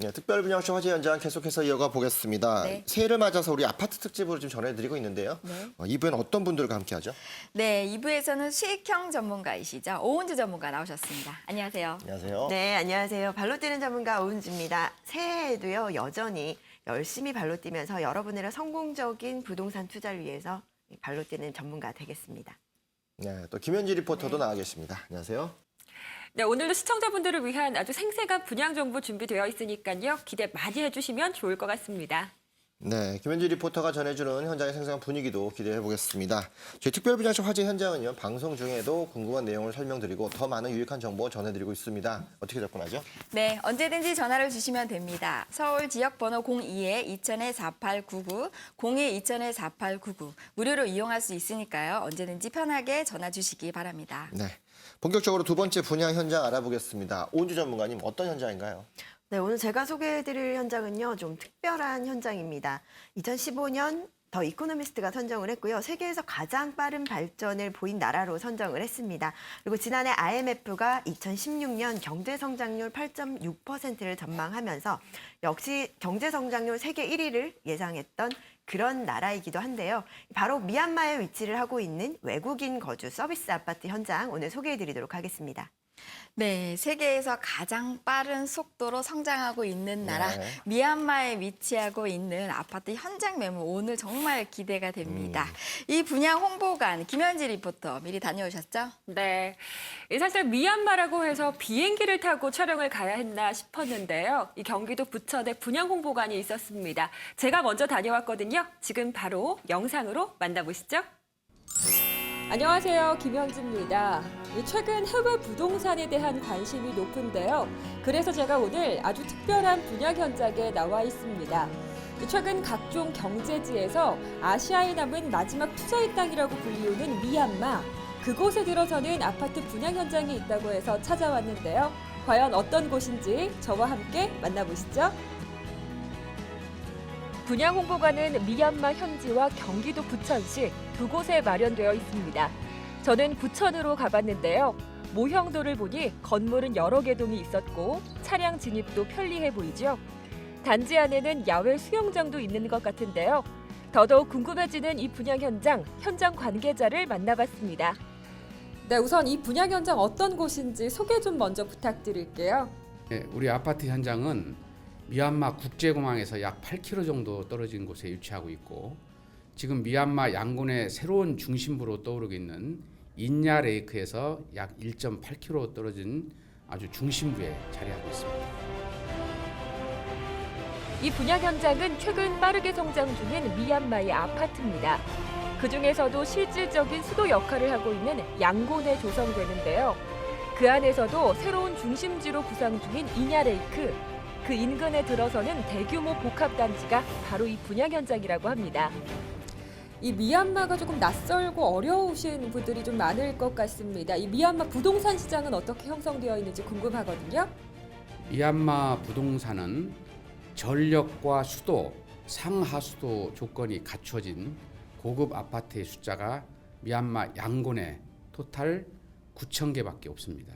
네, 특별분양쇼 화제 현장 계속해서 이어가 보겠습니다. 네. 새해를 맞아서 우리 아파트 특집으로 좀 전해드리고 있는데요. 네. 2부에는 어떤 분들과 함께하죠? 네, 2부에서는 수익형 전문가이시죠. 오은주 전문가 나오셨습니다. 안녕하세요. 안녕하세요. 네, 안녕하세요. 발로 뛰는 전문가 오은주입니다. 새해에도요, 여전히 열심히 발로 뛰면서 여러분의 성공적인 부동산 투자를 위해서 발로 뛰는 전문가 되겠습니다. 네, 또 김현지 리포터도 나와 계십니다. 안녕하세요. 네, 오늘도 시청자분들을 위한 아주 생생한 분양 정보 준비되어 있으니까요. 기대 많이 해주시면 좋을 것 같습니다. 네, 김현지 리포터가 전해주는 현장의 생생한 분위기도 기대해 보겠습니다. 저희 특별분양쇼 화제 현장은요, 방송 중에도 궁금한 내용을 설명드리고 더 많은 유익한 정보 전해드리고 있습니다. 어떻게 접근하죠? 네, 언제든지 전화를 주시면 됩니다. 서울 지역번호 02-2000-4899, 02-2000-4899 무료로 이용할 수 있으니까요. 언제든지 편하게 전화 주시기 바랍니다. 네, 본격적으로 두 번째 분양 현장 알아보겠습니다. 오은주 전문가님, 어떤 현장인가요? 네, 오늘 제가 소개해드릴 현장은요, 좀 특별한 현장입니다. 2015년 더 이코노미스트가 선정을 했고요. 세계에서 가장 빠른 발전을 보인 나라로 선정을 했습니다. 그리고 지난해 IMF가 2016년 경제 성장률 8.6%를 전망하면서 역시 경제 성장률 세계 1위를 예상했던 그런 나라이기도 한데요. 바로 미얀마에 위치를 하고 있는 외국인 거주 서비스 아파트 현장 오늘 소개해드리도록 하겠습니다. 네, 세계에서 가장 빠른 속도로 성장하고 있는 나라 네. 미얀마에 위치하고 있는 아파트 현장 매물 오늘 정말 기대가 됩니다. 이 분양 홍보관 김현지 리포터 미리 다녀오셨죠? 네, 사실 미얀마라고 해서 비행기를 타고 촬영을 가야 했나 싶었는데요. 이 경기도 부천에 분양 홍보관이 있었습니다. 제가 먼저 다녀왔거든요. 지금 바로 영상으로 만나보시죠. 안녕하세요, 김현지입니다. 최근 해외 부동산에 대한 관심이 높은데요. 그래서 제가 오늘 아주 특별한 분양 현장에 나와 있습니다. 최근 각종 경제지에서 아시아에 남은 마지막 투자의 땅이라고 불리우는 미얀마. 그곳에 들어서는 아파트 분양 현장이 있다고 해서 찾아왔는데요. 과연 어떤 곳인지 저와 함께 만나보시죠. 분양 홍보관은 미얀마 현지와 경기도 부천시 두 곳에 마련되어 있습니다. 저는 부천으로 가봤는데요. 모형도를 보니 건물은 여러 개 동이 있었고 차량 진입도 편리해 보이죠. 단지 안에는 야외 수영장도 있는 것 같은데요. 더더욱 궁금해지는 이 분양 현장 관계자를 만나봤습니다. 네, 우선 이 분양 현장 어떤 곳인지 소개 좀 먼저 부탁드릴게요. 네, 우리 아파트 현장은 미얀마 국제공항에서 약 8km 정도 떨어진 곳에 위치하고 있고 지금 미얀마 양곤의 새로운 중심부로 떠오르고 있는 인야 레이크에서 약 1.8km 떨어진 아주 중심부에 자리하고 있습니다. 이 분양 현장은 최근 빠르게 성장 중인 미얀마의 아파트입니다. 그중에서도 실질적인 수도 역할을 하고 있는 양곤에 조성되는데요. 그 안에서도 새로운 중심지로 구상 중인 인야 레이크, 그 인근에 들어서는 대규모 복합단지가 바로 이 분양 현장이라고 합니다. 이 미얀마가 조금 낯설고 어려우신 분들이 좀 많을 것 같습니다. 이 미얀마 부동산 시장은 어떻게 형성되어 있는지 궁금하거든요. 미얀마 부동산은 전력과 수도, 상하수도 조건이 갖춰진 고급 아파트의 숫자가 미얀마 양곤에 토탈 9,000개밖에 없습니다.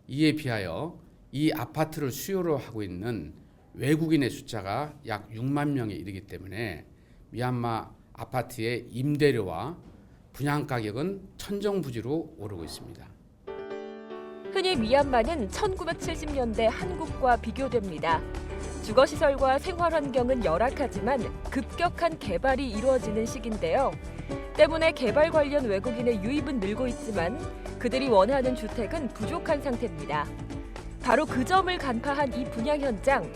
이에 비하여 이 아파트를 수요로 하고 있는 외국인의 숫자가 약 6만 명에 이르기 때문에 미얀마 아파트의 임대료와 분양 가격은 천정부지로 오르고 있습니다. 흔히 미얀마는 1970년대 한국과 비교됩니다. 주거시설과 생활환경은 열악하지만 급격한 개발이 이루어지는 시기인데요. 때문에 개발 관련 외국인의 유입은 늘고 있지만 그들이 원하는 주택은 부족한 상태입니다. 바로 그 점을 간파한 이 분양 현장.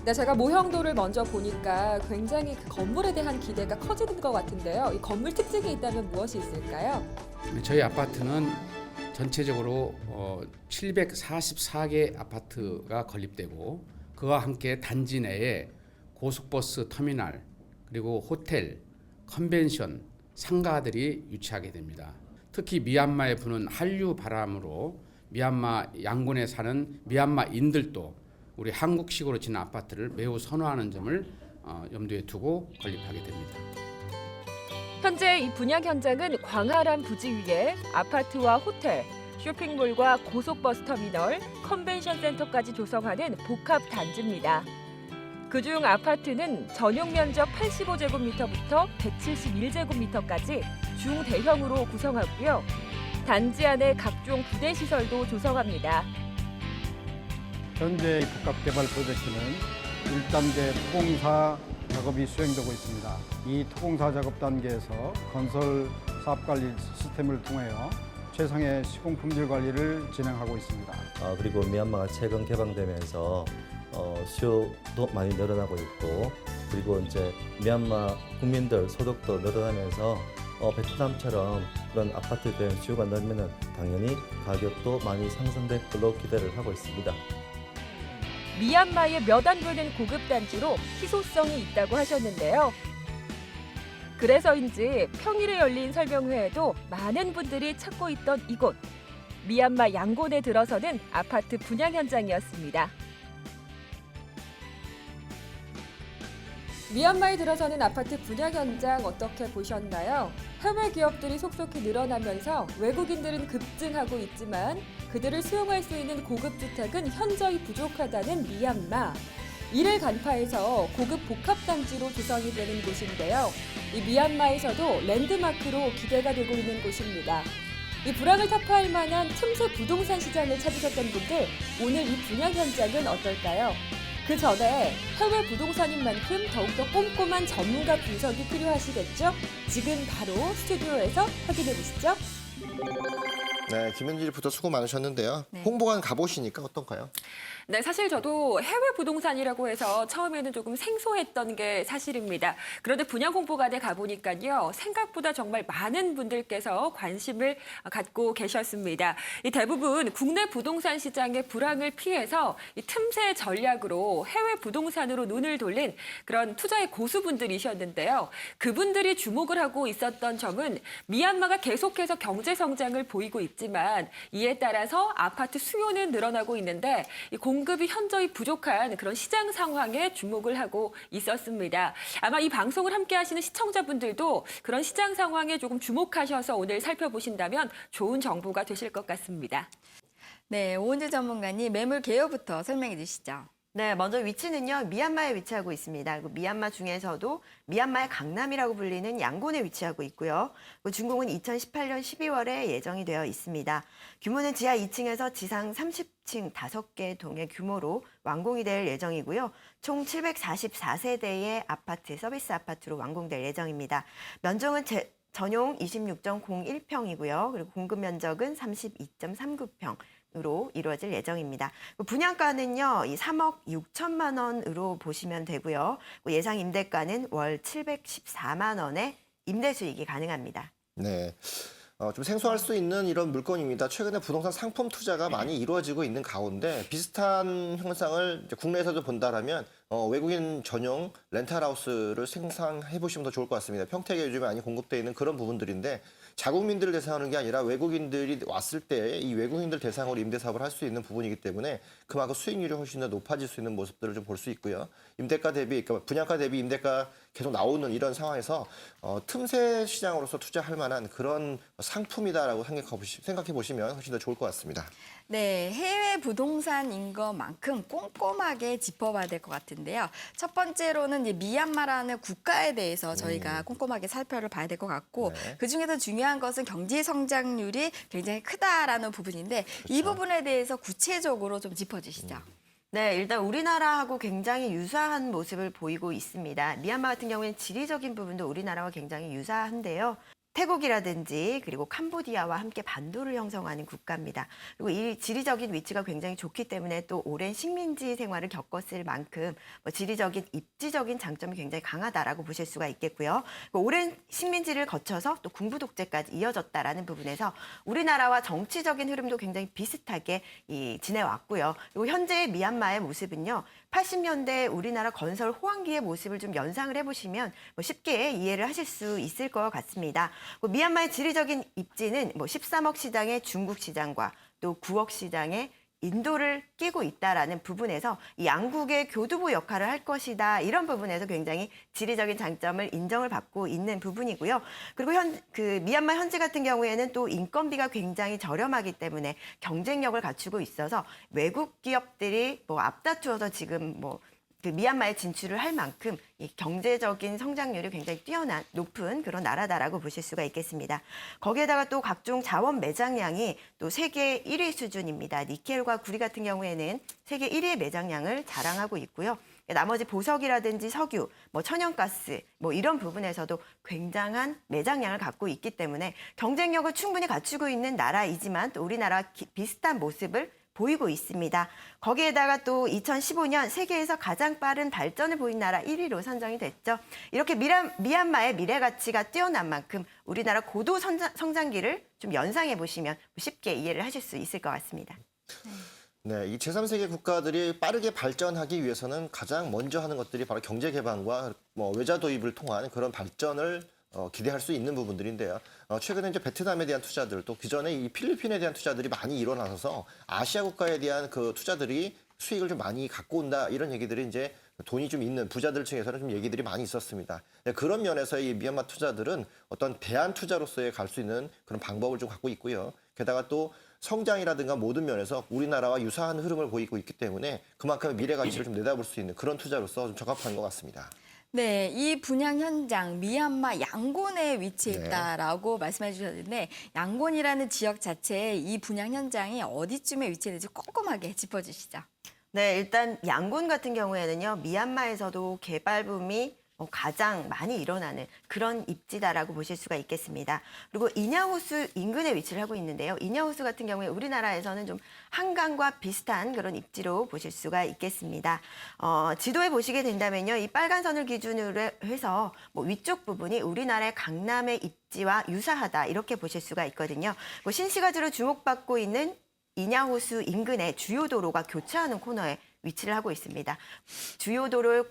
네, 제가 모형도를 먼저 보니까 굉장히 그 건물에 대한 기대가 커지는 것 같은데요. 이 건물 특징이 있다면 무엇이 있을까요? 저희 아파트는 전체적으로 744개 아파트가 건립되고 그와 함께 단지 내에 고속버스 터미널, 그리고 호텔, 컨벤션, 상가들이 유치하게 됩니다. 특히 미얀마에 부는 한류 바람으로 미얀마 양곤에 사는 미얀마인들도 우리 한국식으로 지은 아파트를 매우 선호하는 점을 염두에 두고 건립하게 됩니다. 현재 이 분양 현장은 광활한 부지 위에 아파트와 호텔, 쇼핑몰과 고속버스 터미널, 컨벤션 센터까지 조성하는 복합 단지입니다. 그중 아파트는 전용 면적 85제곱미터부터 171제곱미터까지 중대형으로 구성하고요. 단지 안에 각종 부대 시설도 조성합니다. 현재 복합개발 프로젝트는 1단계 토공사 작업이 수행되고 있습니다. 이 토공사 작업 단계에서 건설 사업관리 시스템을 통하여 최상의 시공 품질 관리를 진행하고 있습니다. 그리고 미얀마가 최근 개방되면서 수요도 많이 늘어나고 있고, 그리고 이제 미얀마 국민들 소득도 늘어나면서 베트남처럼 그런 아파트에 대한 수요가 늘면은 당연히 가격도 많이 상승될 걸로 기대를 하고 있습니다. 미얀마의 몇 안 되는 고급 단지로 희소성이 있다고 하셨는데요. 그래서인지 평일에 열린 설명회에도 많은 분들이 찾고 있던 이곳. 미얀마 양곤에 들어서는 아파트 분양 현장이었습니다. 미얀마에 들어서는 아파트 분양 현장 어떻게 보셨나요? 해외 기업들이 속속히 늘어나면서 외국인들은 급증하고 있지만 그들을 수용할 수 있는 고급 주택은 현저히 부족하다는 미얀마. 이를 간파해서 고급 복합단지로 조성이 되는 곳인데요. 이 미얀마에서도 랜드마크로 기대가 되고 있는 곳입니다. 이 불황을 타파할 만한 틈새 부동산 시장을 찾으셨던 분들, 오늘 이 분양 현장은 어떨까요? 그 전에 해외 부동산인 만큼 더욱더 꼼꼼한 전문가 분석이 필요하시겠죠? 지금 바로 스튜디오에서 확인해 보시죠. 네, 김현지 리포터 수고 많으셨는데요. 네. 홍보관 가보시니까 어떤가요? 네, 사실 저도 해외 부동산이라고 해서 처음에는 조금 생소했던 게 사실입니다. 그런데 분양 홍보관에 가보니까요, 생각보다 정말 많은 분들께서 관심을 갖고 계셨습니다. 이 대부분 국내 부동산 시장의 불황을 피해서 이 틈새 전략으로 해외 부동산으로 눈을 돌린 그런 투자의 고수분들이셨는데요. 그분들이 주목을 하고 있었던 점은 미얀마가 계속해서 경제 성장을 보이고 있지만 이에 따라서 아파트 수요는 늘어나고 있는데 이 공급이 현저히 부족한 그런 시장 상황에 주목을 하고 있었습니다. 아마 이 방송을 함께 하시는 시청자분들도 그런 시장 상황에 조금 주목하셔서 오늘 살펴보신다면 좋은 정보가 되실 것 같습니다. 네, 오은주 전문가님 매물 개요부터 설명해 주시죠. 네, 먼저 위치는요, 미얀마에 위치하고 있습니다. 그리고 미얀마 중에서도 미얀마의 강남이라고 불리는 양곤에 위치하고 있고요. 준공은 2018년 12월에 예정이 되어 있습니다. 규모는 지하 2층에서 지상 30층 5개 동의 규모로 완공이 될 예정이고요. 총 744세대의 아파트, 서비스 아파트로 완공될 예정입니다. 면적은 전용 26.01평이고요. 그리고 공급 면적은 32.39평. 으로 이루어질 예정입니다. 분양가는요, 이 3억 6천만 원으로 보시면 되고요. 예상 임대가는 월 714만 원의 임대 수익이 가능합니다. 네. 좀 생소할 수 있는 이런 물건입니다. 최근에 부동산 상품 투자가 많이 이루어지고 있는 가운데 비슷한 형상을 이제 국내에서도 본다라면 외국인 전용 렌탈하우스를 생산해 보시면 더 좋을 것 같습니다. 평택에 요즘에 많이 공급되어 있는 그런 부분들인데 자국민들을 대상하는 게 아니라 외국인들이 왔을 때 이 외국인들 대상으로 임대 사업을 할 수 있는 부분이기 때문에 그만큼 수익률이 훨씬 더 높아질 수 있는 모습들을 좀 볼 수 있고요. 임대가 대비, 그러니까 분양가 대비 임대가 계속 나오는 이런 상황에서 틈새 시장으로서 투자할 만한 그런 상품이다라고 생각해 보시면 훨씬 더 좋을 것 같습니다. 네, 해외 부동산인 것만큼 꼼꼼하게 짚어봐야 될 것 같은데요. 첫 번째로는 이제 미얀마라는 국가에 대해서 저희가 꼼꼼하게 살펴를 봐야 될 것 같고 네. 그중에서 중요한 것은 경제 성장률이 굉장히 크다라는 부분인데 이 부분에 대해서 구체적으로 좀 짚어주시죠. 네, 일단 우리나라하고 굉장히 유사한 모습을 보이고 있습니다. 미얀마 같은 경우에는 지리적인 부분도 우리나라와 굉장히 유사한데요. 태국이라든지 그리고 캄보디아와 함께 반도를 형성하는 국가입니다. 그리고 이 지리적인 위치가 굉장히 좋기 때문에 또 오랜 식민지 생활을 겪었을 만큼 지리적인 입지적인 장점이 굉장히 강하다라고 보실 수가 있겠고요. 오랜 식민지를 거쳐서 또 군부 독재까지 이어졌다라는 부분에서 우리나라와 정치적인 흐름도 굉장히 비슷하게 지내왔고요. 그리고 현재의 미얀마의 모습은요. 80년대 우리나라 건설 호황기의 모습을 좀 연상을 해보시면 쉽게 이해를 하실 수 있을 것 같습니다. 미얀마의 지리적인 입지는 13억 시장의 중국 시장과 또 9억 시장의 인도를 끼고 있다라는 부분에서 이 양국의 교두보 역할을 할 것이다. 이런 부분에서 굉장히 지리적인 장점을 인정을 받고 있는 부분이고요. 그리고 미얀마 현지 같은 경우에는 또 인건비가 굉장히 저렴하기 때문에 경쟁력을 갖추고 있어서 외국 기업들이 앞다투어서 지금 그 미얀마에 진출을 할 만큼 이 경제적인 성장률이 굉장히 뛰어난 높은 그런 나라다라고 보실 수가 있겠습니다. 거기에다가 또 각종 자원 매장량이 또 세계 1위 수준입니다. 니켈과 구리 같은 경우에는 세계 1위의 매장량을 자랑하고 있고요. 나머지 보석이라든지 석유, 뭐 천연가스, 뭐 이런 부분에서도 굉장한 매장량을 갖고 있기 때문에 경쟁력을 충분히 갖추고 있는 나라이지만 또 우리나라와 비슷한 모습을 보이고 있습니다. 거기에다가 또 2015년 세계에서 가장 빠른 발전을 보인 나라 1위로 선정이 됐죠. 이렇게 미얀마의 미래 가치가 뛰어난 만큼 우리나라 고도 성장기를 좀 연상해 보시면 쉽게 이해를 하실 수 있을 것 같습니다. 네, 이 제3세계 국가들이 빠르게 발전하기 위해서는 가장 먼저 하는 것들이 바로 경제 개방과 외자 도입을 통한 그런 발전을 기대할 수 있는 부분들인데요. 최근에 이제 베트남에 대한 투자들, 또 기존에 이 필리핀에 대한 투자들이 많이 일어나서 아시아 국가에 대한 그 투자들이 수익을 좀 많이 갖고 온다, 이런 얘기들이 이제 돈이 좀 있는 부자들 층에서는 좀 얘기들이 많이 있었습니다. 그런 면에서 이 미얀마 투자들은 어떤 대안 투자로서의 갈 수 있는 그런 방법을 좀 갖고 있고요. 게다가 또 성장이라든가 모든 면에서 우리나라와 유사한 흐름을 보이고 있기 때문에 그만큼의 미래 가치를 좀 내다볼 수 있는 그런 투자로서 좀 적합한 것 같습니다. 네, 이 분양 현장 미얀마 양곤에 위치해 있다라고 말씀해 주셨는데 양곤이라는 지역 자체에 이 분양 현장이 어디쯤에 위치했는지 꼼꼼하게 짚어주시죠. 네, 일단 양곤 같은 경우에는요, 미얀마에서도 개발 붐이 가장 많이 일어나는 그런 입지다라고 보실 수가 있겠습니다. 그리고 인야호수 인근에 위치를 하고 있는데요. 인야호수 같은 경우에 우리나라에서는 좀 한강과 비슷한 그런 입지로 보실 수가 있겠습니다. 지도에 보시게 된다면요, 이 빨간 선을 기준으로 해서 위쪽 부분이 우리나라의 강남의 입지와 유사하다 이렇게 보실 수가 있거든요. 신시가지로 주목받고 있는 인야호수 인근의 주요 도로가 교차하는 코너에 위치를 하고 있습니다. 주요 도로를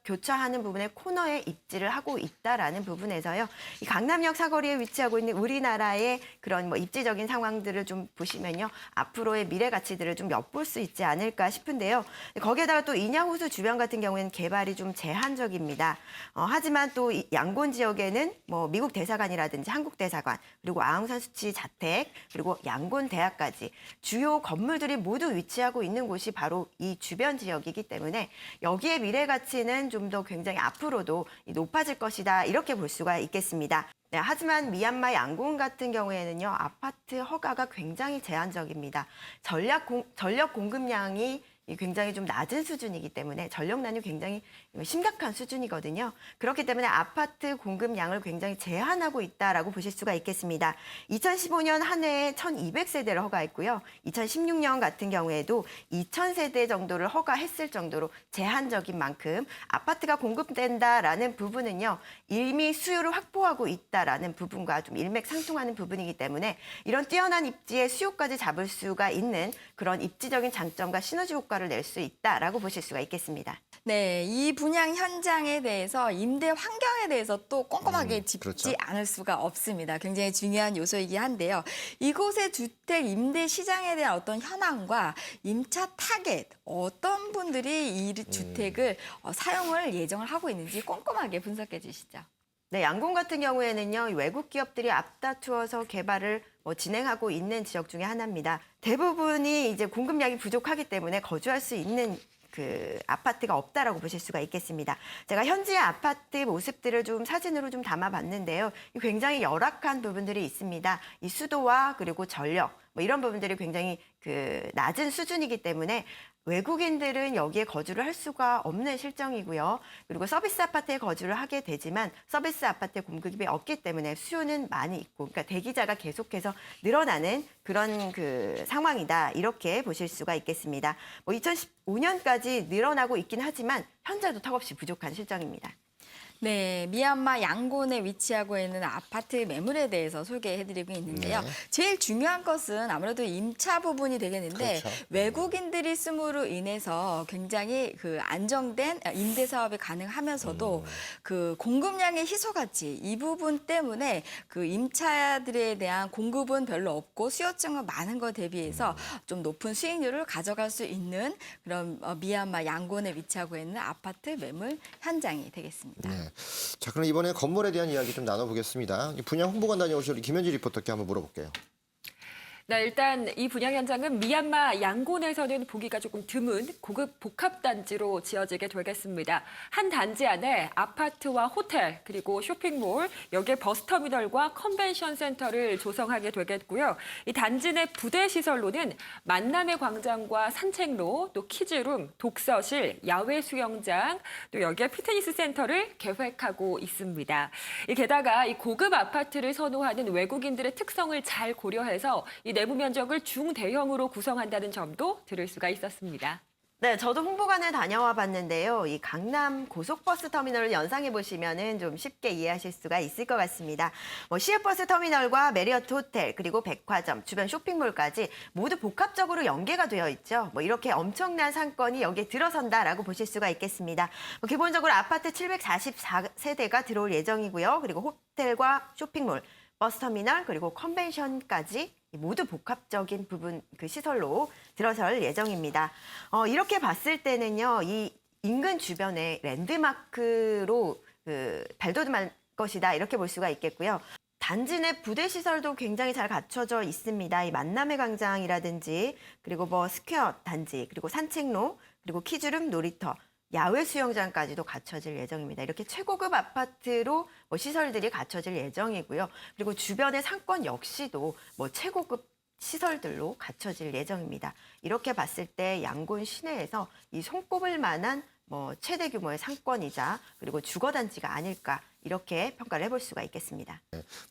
교차하는 부분에 코너에 입지를 하고 있다라는 부분에서요. 이 강남역 사거리에 위치하고 있는 우리나라의 그런 입지적인 상황들을 좀 보시면요. 앞으로의 미래 가치들을 좀 엿볼 수 있지 않을까 싶은데요. 거기에다가 또 인야호수 주변 같은 경우에는 개발이 좀 제한적입니다. 하지만 또 양곤 지역에는 미국 대사관이라든지 한국 대사관, 그리고 아웅산 수치 자택, 그리고 양곤 대학까지 주요 건물들이 모두 위치하고 있는 곳이 바로 이 주변 지역이기 때문에 여기에 미래 가치는 좀 더 굉장히 앞으로도 높아질 것이다 이렇게 볼 수가 있겠습니다. 네, 하지만 미얀마 양곤 같은 경우에는요, 아파트 허가가 굉장히 제한적입니다. 전력 공급량이 굉장히 좀 낮은 수준이기 때문에 전력난이 굉장히 심각한 수준이거든요. 그렇기 때문에 아파트 공급량을 굉장히 제한하고 있다라고 보실 수가 있겠습니다. 2015년 한 해에 1,200세대를 허가했고요. 2016년 같은 경우에도 2,000세대 정도를 허가했을 정도로 제한적인 만큼 아파트가 공급된다라는 부분은요, 이미 수요를 확보하고 있다라는 부분과 좀 일맥상통하는 부분이기 때문에 이런 뛰어난 입지의 수요까지 잡을 수가 있는 그런 입지적인 장점과 시너지 효과를 낼 수 있다라고 보실 수가 있겠습니다. 네, 이 분양 현장에 대해서 임대 환경에 대해서 또 꼼꼼하게 짚지 그렇죠. 않을 수가 없습니다. 굉장히 중요한 요소이긴 한데요. 이곳의 주택 임대 시장에 대한 어떤 현황과 임차 타겟, 어떤 분들이 이 주택을 사용을 예정을 하고 있는지 꼼꼼하게 분석해 주시죠. 네, 양곤 같은 경우에는요, 외국 기업들이 앞다투어서 개발을 진행하고 있는 지역 중에 하나입니다. 대부분이 이제 공급량이 부족하기 때문에 거주할 수 있는 그 아파트가 없다라고 보실 수가 있겠습니다. 제가 현지의 아파트 모습들을 좀 사진으로 좀 담아봤는데요. 굉장히 열악한 부분들이 있습니다. 이 수도와 그리고 전력 이런 부분들이 굉장히 낮은 수준이기 때문에 외국인들은 여기에 거주를 할 수가 없는 실정이고요. 그리고 서비스 아파트에 거주를 하게 되지만 서비스 아파트의 공급이 없기 때문에 수요는 많이 있고, 그러니까 대기자가 계속해서 늘어나는 그런 상황이다 이렇게 보실 수가 있겠습니다. 2015년까지 늘어나고 있긴 하지만 현재도 턱없이 부족한 실정입니다. 네, 미얀마 양곤에 위치하고 있는 아파트 매물에 대해서 소개해드리고 있는데요. 제일 중요한 것은 아무래도 임차 부분이 되겠는데 그렇죠. 외국인들이 씀으로 인해서 굉장히 안정된 임대 사업이 가능하면서도 공급량의 희소가치 이 부분 때문에 임차들에 대한 공급은 별로 없고 수요층은 많은 것 대비해서 좀 높은 수익률을 가져갈 수 있는 그런 미얀마 양곤에 위치하고 있는 아파트 매물 현장이 되겠습니다. 네. 자, 그럼 이번에 건물에 대한 이야기 좀 나눠보겠습니다. 분양 홍보관 다녀오신 우리 김현지 리포터께 한번 물어볼게요. 네, 일단 이 분양 현장은 미얀마 양곤에서는 보기가 조금 드문 고급 복합 단지로 지어지게 되겠습니다. 한 단지 안에 아파트와 호텔, 그리고 쇼핑몰, 여기에 버스터미널과 컨벤션 센터를 조성하게 되겠고요. 이 단지 내 부대 시설로는 만남의 광장과 산책로, 또 키즈룸, 독서실, 야외 수영장, 또 여기에 피트니스 센터를 계획하고 있습니다. 게다가 이 고급 아파트를 선호하는 외국인들의 특성을 잘 고려해서 이 내부 면적을 중대형으로 구성한다는 점도 들을 수가 있었습니다. 네, 저도 홍보관을 다녀와 봤는데요. 이 강남 고속버스 터미널을 연상해 보시면은 좀 쉽게 이해하실 수가 있을 것 같습니다. 시외버스 터미널과 메리어트 호텔, 그리고 백화점, 주변 쇼핑몰까지 모두 복합적으로 연계가 되어 있죠. 이렇게 엄청난 상권이 여기에 들어선다라고 보실 수가 있겠습니다. 기본적으로 아파트 744세대가 들어올 예정이고요. 그리고 호텔과 쇼핑몰, 버스터미널, 그리고 컨벤션까지 모두 복합적인 부분 그 시설로 들어설 예정입니다. 이렇게 봤을 때는요, 이 인근 주변에 랜드마크로 발돋움할 것이다 이렇게 볼 수가 있겠고요. 단지 내 부대 시설도 굉장히 잘 갖춰져 있습니다. 이 만남의 광장이라든지 그리고 스퀘어 단지, 그리고 산책로, 그리고 키즈룸, 놀이터, 야외 수영장까지도 갖춰질 예정입니다. 이렇게 최고급 아파트로 시설들이 갖춰질 예정이고요. 그리고 주변의 상권 역시도 최고급 시설들로 갖춰질 예정입니다. 이렇게 봤을 때 양곤 시내에서 이 손꼽을 만한 최대 규모의 상권이자 그리고 주거단지가 아닐까 이렇게 평가를 해볼 수가 있겠습니다.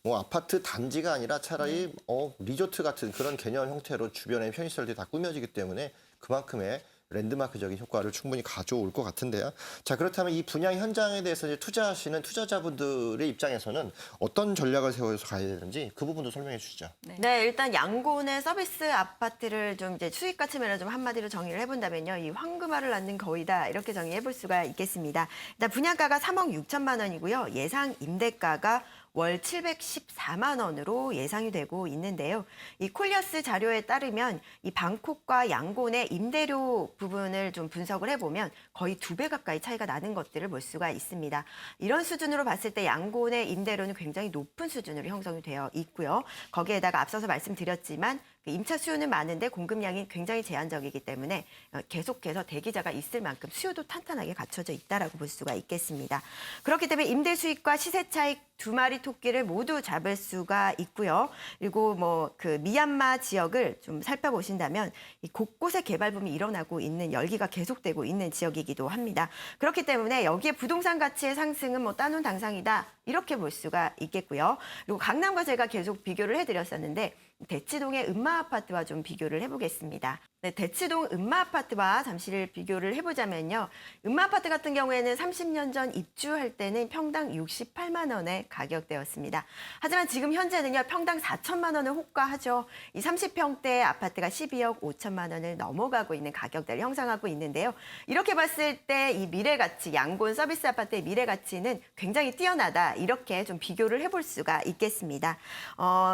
아파트 단지가 아니라 차라리 리조트 같은 그런 개념 형태로 주변의 편의시설들이 다 꾸며지기 때문에 그만큼의 랜드마크적인 효과를 충분히 가져올 것 같은데요. 자, 그렇다면 이 분양 현장에 대해서 이제 투자하시는 투자자분들의 입장에서는 어떤 전략을 세워서 가야 되는지 그 부분도 설명해 주시죠. 네, 일단 양곤의 서비스 아파트를 좀 이제 수익가 측면을 좀 한마디로 정의를 해본다면요, 이 황금알을 낳는 거위다 이렇게 정의해 볼 수가 있겠습니다. 일단 분양가가 3억 6천만 원이고요, 예상 임대가가 월 714만 원으로 예상이 되고 있는데요. 이 콜리어스 자료에 따르면 이 방콕과 양곤의 임대료 부분을 좀 분석을 해보면 거의 2배 가까이 차이가 나는 것들을 볼 수가 있습니다. 이런 수준으로 봤을 때 양곤의 임대료는 굉장히 높은 수준으로 형성이 되어 있고요. 거기에다가 앞서서 말씀드렸지만 임차 수요는 많은데 공급량이 굉장히 제한적이기 때문에 계속해서 대기자가 있을 만큼 수요도 탄탄하게 갖춰져 있다라고 볼 수가 있겠습니다. 그렇기 때문에 임대 수익과 시세 차익 두 마리 토끼를 모두 잡을 수가 있고요. 그리고 그 미얀마 지역을 좀 살펴보신다면 이 곳곳에 개발 붐이 일어나고 있는, 열기가 계속되고 있는 지역이기도 합니다. 그렇기 때문에 여기에 부동산 가치의 상승은 따놓은 당상이다 이렇게 볼 수가 있겠고요. 그리고 강남과 제가 계속 비교를 해드렸었는데 대치동의 음마아파트와 좀 비교를 해보겠습니다. 네, 대치동 음마아파트와 잠시 비교를 해보자면요. 음마아파트 같은 경우에는 30년 전 입주할 때는 평당 68만 원의 가격대였습니다. 하지만 지금 현재는요, 평당 4천만 원을 호가하죠. 이 30평대 아파트가 12억 5천만 원을 넘어가고 있는 가격대를 형성하고 있는데요. 이렇게 봤을 때 이 미래 가치, 양곤 서비스 아파트의 미래 가치는 굉장히 뛰어나다 이렇게 좀 비교를 해볼 수가 있겠습니다.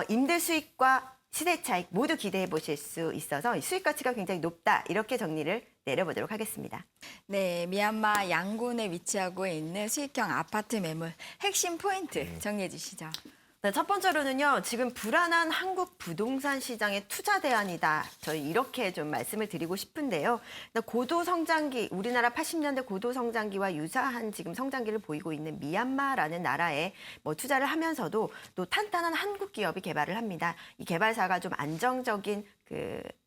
임대 수익과 시세 차익 모두 기대해 보실 수 있어서 수익 가치가 굉장히 높다 이렇게 정리를 내려보도록 하겠습니다. 네, 미얀마 양곤에 위치하고 있는 수익형 아파트 매물 핵심 포인트 정리해 주시죠. 네, 첫 번째로는요, 지금 불안한 한국 부동산 시장의 투자 대안이다. 저희 이렇게 좀 말씀을 드리고 싶은데요. 고도 성장기, 우리나라 80년대 고도 성장기와 유사한 지금 성장기를 보이고 있는 미얀마라는 나라에 투자를 하면서도 또 탄탄한 한국 기업이 개발을 합니다. 이 개발사가 좀 안정적인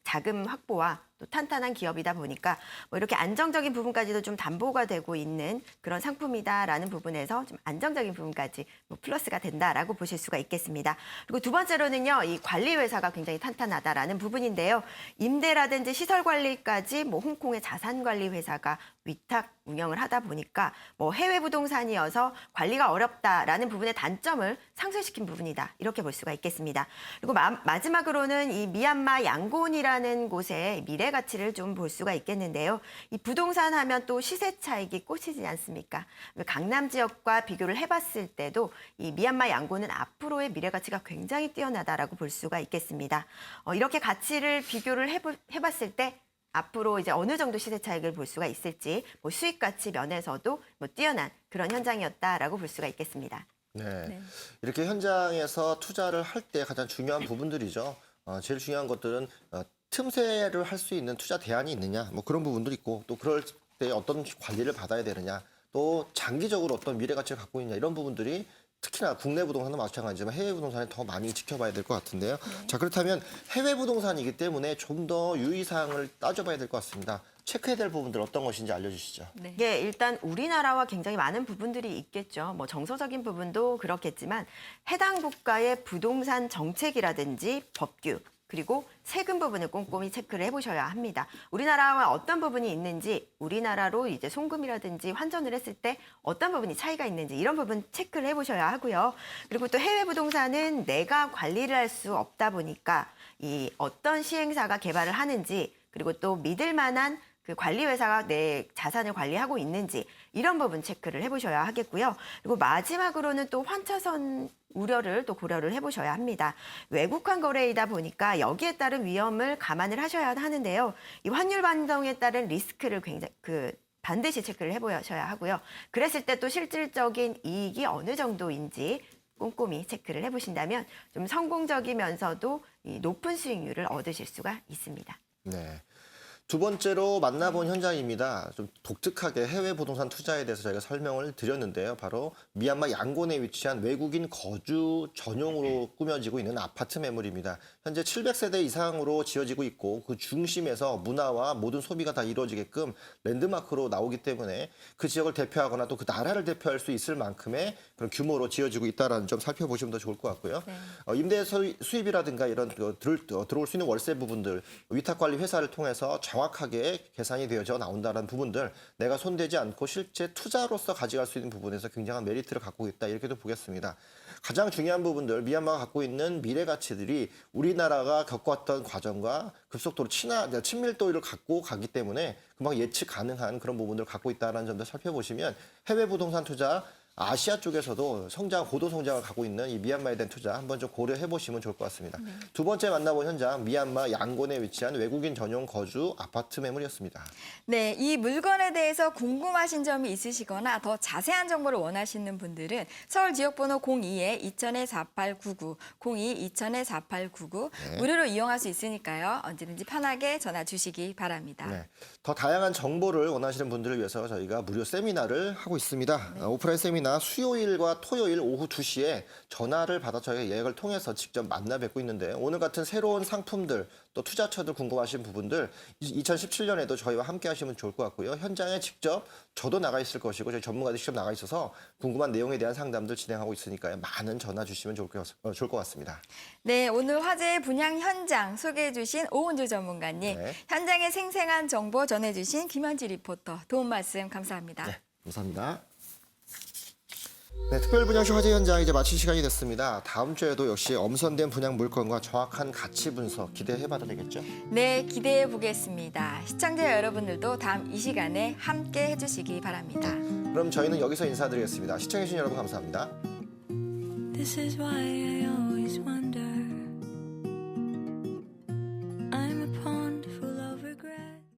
자금 확보와 또 탄탄한 기업이다 보니까 이렇게 안정적인 부분까지도 좀 담보가 되고 있는 그런 상품이다라는 부분에서 좀 안정적인 부분까지 플러스가 된다라고 보실 수가 있겠습니다. 그리고 두 번째로는요, 이 관리 회사가 굉장히 탄탄하다라는 부분인데요. 임대라든지 시설 관리까지 홍콩의 자산 관리 회사가 위탁 운영을 하다 보니까 해외 부동산이어서 관리가 어렵다라는 부분의 단점을 상쇄시킨 부분이다 이렇게 볼 수가 있겠습니다. 그리고 마지막으로는 이 미얀마 양곤이라는 곳의 미래 가치를 좀 볼 수가 있겠는데요. 이 부동산 하면 또 시세 차익이 꽂히지 않습니까? 강남 지역과 비교를 해봤을 때도 이 미얀마 양곤은 앞으로의 미래 가치가 굉장히 뛰어나다라고 볼 수가 있겠습니다. 이렇게 가치를 비교를 해봤을 때 앞으로 이제 어느 정도 시세 차익을 볼 수가 있을지 수익 가치 면에서도 뛰어난 그런 현장이었다라고 볼 수가 있겠습니다. 네. 이렇게 현장에서 투자를 할 때 가장 중요한 부분들이죠. 제일 중요한 것들은 틈새를 할 수 있는 투자 대안이 있느냐, 뭐 그런 부분도 있고 또 그럴 때 어떤 관리를 받아야 되느냐, 또 장기적으로 어떤 미래 가치를 갖고 있냐 이런 부분들이 특히나 국내 부동산도 마찬가지지만 해외 부동산이 더 많이 지켜봐야 될 것 같은데요. 자, 그렇다면 해외 부동산이기 때문에 좀 더 유의사항을 따져봐야 될 것 같습니다. 체크해야 될 부분들 어떤 것인지 알려주시죠. 네. 예, 일단 우리나라와 굉장히 많은 부분들이 있겠죠. 뭐 정서적인 부분도 그렇겠지만 해당 국가의 부동산 정책이라든지 법규 그리고 세금 부분을 꼼꼼히 체크를 해보셔야 합니다. 우리나라와 어떤 부분이 있는지, 우리나라로 이제 송금이라든지 환전을 했을 때 어떤 부분이 차이가 있는지 이런 부분 체크를 해보셔야 하고요. 그리고 또 해외 부동산은 내가 관리를 할 수 없다 보니까 이 어떤 시행사가 개발을 하는지 그리고 또 믿을 만한 그 관리 회사가 내 자산을 관리하고 있는지 이런 부분 체크를 해보셔야 하겠고요. 그리고 마지막으로는 또 환차선 우려를 또 고려를 해보셔야 합니다. 외국환 거래이다 보니까 여기에 따른 위험을 감안을 하셔야 하는데요. 이 환율 반동에 따른 리스크를 굉장히 반드시 체크를 해보셔야 하고요. 그랬을 때 또 실질적인 이익이 어느 정도인지 꼼꼼히 체크를 해보신다면 좀 성공적이면서도 이 높은 수익률을 얻으실 수가 있습니다. 네. 두 번째로 만나본 현장입니다. 좀 독특하게 해외 부동산 투자에 대해서 저희가 설명을 드렸는데요. 바로 미얀마 양곤에 위치한 외국인 거주 전용으로 꾸며지고 있는 아파트 매물입니다. 현재 700세대 이상으로 지어지고 있고 그 중심에서 문화와 모든 소비가 다 이루어지게끔 랜드마크로 나오기 때문에 그 지역을 대표하거나 또 그 나라를 대표할 수 있을 만큼의 그런 규모로 지어지고 있다는 점 살펴보시면 더 좋을 것 같고요. 네. 임대 수입이라든가 이런 들어올 수 있는 월세 부분들, 위탁관리 회사를 통해서 정확하게 계산이 되어져 나온다는 부분들, 내가 손대지 않고 실제 투자로서 가져갈 수 있는 부분에서 굉장한 메리트를 갖고 있다 이렇게도 보겠습니다. 가장 중요한 부분들, 미얀마가 갖고 있는 미래 가치들이 우리나라가 겪어왔던 과정과 급속도로 친밀도를 갖고 가기 때문에 금방 예측 가능한 그런 부분들을 갖고 있다는 점도 살펴보시면 해외 부동산 투자 아시아 쪽에서도 고도 성장을 갖고 있는 이 미얀마에 대한 투자 한번 좀 고려해 보시면 좋을 것 같습니다. 두 번째 만나본 현장, 미얀마 양곤에 위치한 외국인 전용 거주 아파트 매물이었습니다. 네, 이 물건에 대해서 궁금하신 점이 있으시거나 더 자세한 정보를 원하시는 분들은 서울 지역번호 02-2000-4899, 02-2000-4899 네. 무료로 이용할 수 있으니까요. 언제든지 편하게 전화 주시기 바랍니다. 네. 더 다양한 정보를 원하시는 분들을 위해서 저희가 무료 세미나를 하고 있습니다. 오프라인 세미나 수요일과 토요일 오후 2시에 전화를 받아 저희가 예약을 통해서 직접 만나 뵙고 있는데 오늘 같은 새로운 상품들 또 투자처들 궁금하신 부분들 2017년에도 저희와 함께 하시면 좋을 것 같고요. 현장에 직접 저도 나가 있을 것이고 저희 전문가들이 직접 나가 있어서 궁금한 내용에 대한 상담들 진행하고 있으니까요. 많은 전화 주시면 좋을 것 같습니다. 네, 오늘 화제의 분양 현장 소개해 주신 오은주 전문가님, 네. 현장의 생생한 정보 전해 주신 김현지 리포터, 도움 말씀 감사합니다. 네, 감사합니다. 네, 특별분양쇼 화제 현장 이제 마칠 시간이 됐습니다. 다음 주에도 역시 엄선된 분양 물건과 정확한 가치 분석 기대해봐도 되겠죠? 네, 기대해 보겠습니다. 시청자 여러분들도 다음 이 시간에 함께 해주시기 바랍니다. 그럼 저희는 여기서 인사드리겠습니다. 시청해주신 여러분 감사합니다. This is why I always wonder